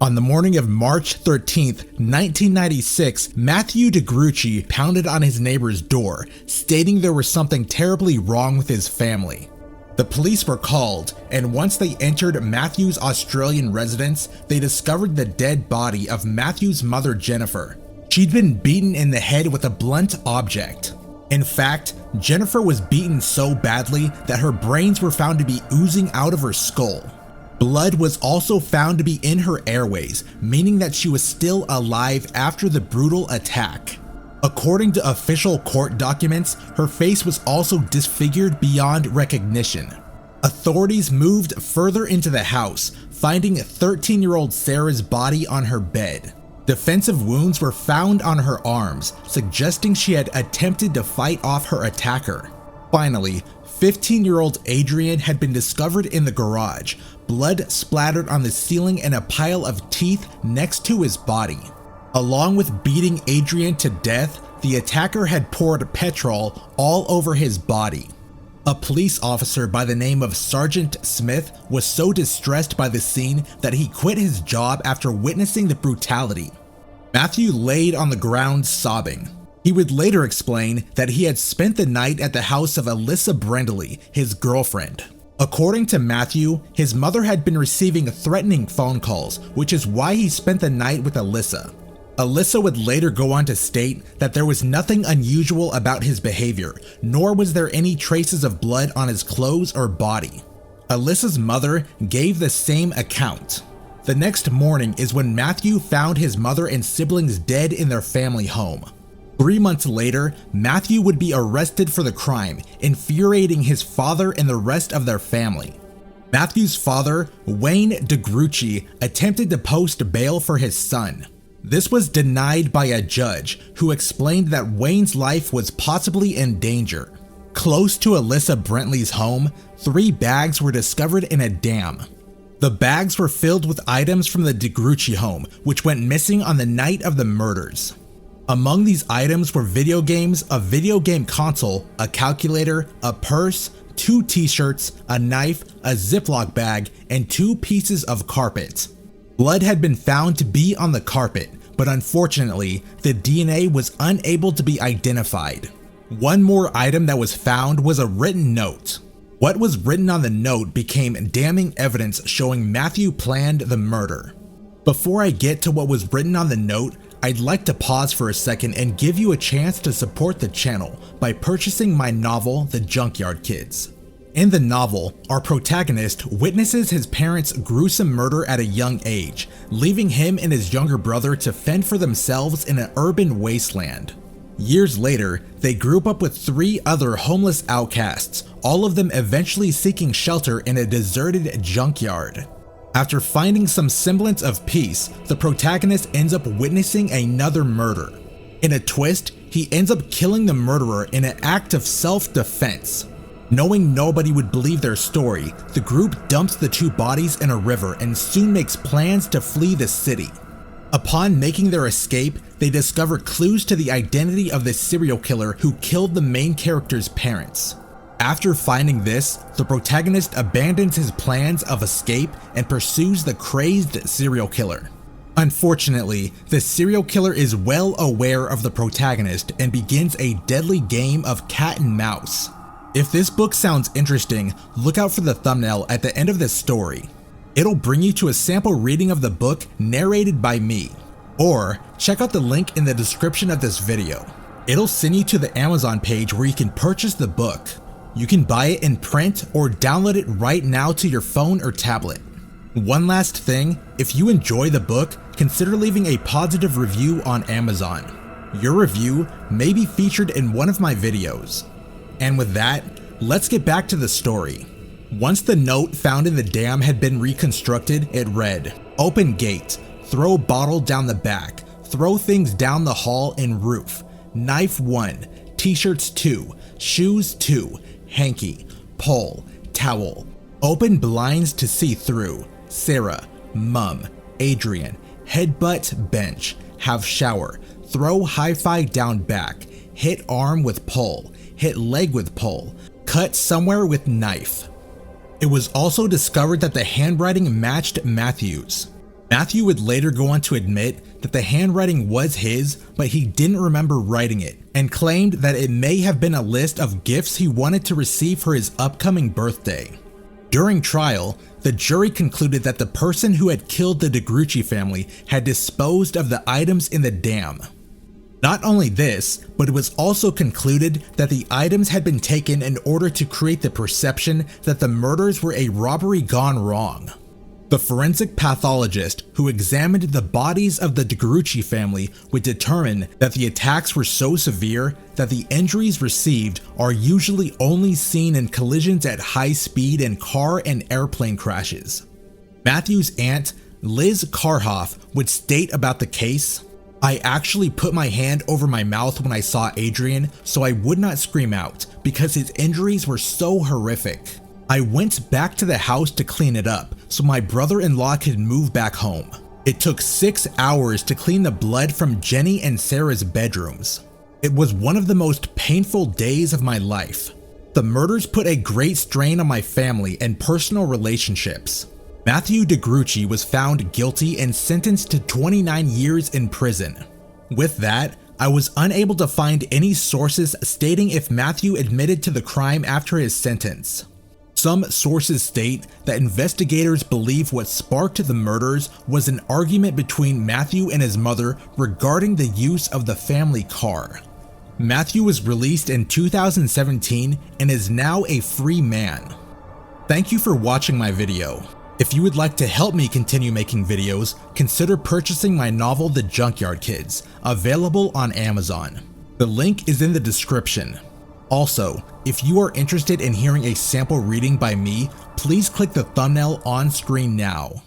On the morning of March 13th, 1996, Matthew Gruchy pounded on his neighbor's door, stating there was something terribly wrong with his family. The police were called, and once they entered Matthew's Australian residence, they discovered the dead body of Matthew's mother, Jennifer. She'd been beaten in the head with a blunt object. In fact, Jennifer was beaten so badly that her brains were found to be oozing out of her skull. Blood was also found to be in her airways, meaning that she was still alive after the brutal attack. According to official court documents, her face was also disfigured beyond recognition. Authorities moved further into the house, finding 13-year-old Sarah's body on her bed. Defensive wounds were found on her arms, suggesting she had attempted to fight off her attacker. Finally, 15-year-old Adrian had been discovered in the garage, blood splattered on the ceiling and a pile of teeth next to his body. Along with beating Adrian to death, the attacker had poured petrol all over his body. A police officer by the name of Sergeant Smith was so distressed by the scene that he quit his job after witnessing the brutality. Matthew laid on the ground sobbing. He would later explain that he had spent the night at the house of Alyssa Brendley, his girlfriend. According to Matthew, his mother had been receiving threatening phone calls, which is why he spent the night with Alyssa. Alyssa would later go on to state that there was nothing unusual about his behavior, nor was there any traces of blood on his clothes or body. Alyssa's mother gave the same account. The next morning is when Matthew found his mother and siblings dead in their family home. 3 months later, Matthew would be arrested for the crime, infuriating his father and the rest of their family. Matthew's father, Wayne Gruchy, attempted to post bail for his son. This was denied by a judge, who explained that Wayne's life was possibly in danger. Close to Alyssa Brendley's home, 3 bags were discovered in a dam. The bags were filled with items from the Gruchy home, which went missing on the night of the murders. Among these items were video games, a video game console, a calculator, a purse, 2 t-shirts, a knife, a Ziploc bag, and 2 pieces of carpet. Blood had been found to be on the carpet, but unfortunately, the DNA was unable to be identified. One more item that was found was a written note. What was written on the note became damning evidence showing Matthew planned the murder. Before I get to what was written on the note, I'd like to pause for a second and give you a chance to support the channel by purchasing my novel, The Junkyard Kids. In the novel, our protagonist witnesses his parents' gruesome murder at a young age, leaving him and his younger brother to fend for themselves in an urban wasteland. Years later, they group up with 3 other homeless outcasts, all of them eventually seeking shelter in a deserted junkyard. After finding some semblance of peace, the protagonist ends up witnessing another murder. In a twist, he ends up killing the murderer in an act of self-defense. Knowing nobody would believe their story, the group dumps the 2 bodies in a river and soon makes plans to flee the city. Upon making their escape, they discover clues to the identity of the serial killer who killed the main character's parents. After finding this, the protagonist abandons his plans of escape and pursues the crazed serial killer. Unfortunately, the serial killer is well aware of the protagonist and begins a deadly game of cat and mouse. If this book sounds interesting, look out for the thumbnail at the end of this story. It'll bring you to a sample reading of the book narrated by me. Or check out the link in the description of this video. It'll send you to the Amazon page where you can purchase the book. You can buy it in print or download it right now to your phone or tablet. One last thing, if you enjoy the book, consider leaving a positive review on Amazon. Your review may be featured in one of my videos. And with that, let's get back to the story. Once the note found in the dam had been reconstructed, it read, "Open gate, throw bottle down the back, throw things down the hall and roof, knife 1, t-shirts 2, shoes 2, hanky, pole, towel, open blinds to see through, Sarah, mum, Adrian, headbutt bench, have shower, throw hi-fi down back, hit arm with pole, hit leg with pole, cut somewhere with knife." It was also discovered that the handwriting matched Matthew's. Matthew would later go on to admit that the handwriting was his, but he didn't remember writing it, and claimed that it may have been a list of gifts he wanted to receive for his upcoming birthday. During trial, the jury concluded that the person who had killed the Gruchy family had disposed of the items in the dam. Not only this, but it was also concluded that the items had been taken in order to create the perception that the murders were a robbery gone wrong. The forensic pathologist who examined the bodies of the Gruchy family would determine that the attacks were so severe that the injuries received are usually only seen in collisions at high speed in car and airplane crashes. Matthew's aunt, Liz Karhoff, would state about the case, "I actually put my hand over my mouth when I saw Adrian so I would not scream out because his injuries were so horrific. I went back to the house to clean it up so my brother-in-law could move back home. It took 6 hours to clean the blood from Jenny and Sarah's bedrooms. It was one of the most painful days of my life. The murders put a great strain on my family and personal relationships." Matthew Gruchy was found guilty and sentenced to 29 years in prison. With that, I was unable to find any sources stating if Matthew admitted to the crime after his sentence. Some sources state that investigators believe what sparked the murders was an argument between Matthew and his mother regarding the use of the family car. Matthew was released in 2017 and is now a free man. Thank you for watching my video. If you would like to help me continue making videos, consider purchasing my novel The Junkyard Kids, available on Amazon. The link is in the description. Also, if you are interested in hearing a sample reading by me, please click the thumbnail on screen now.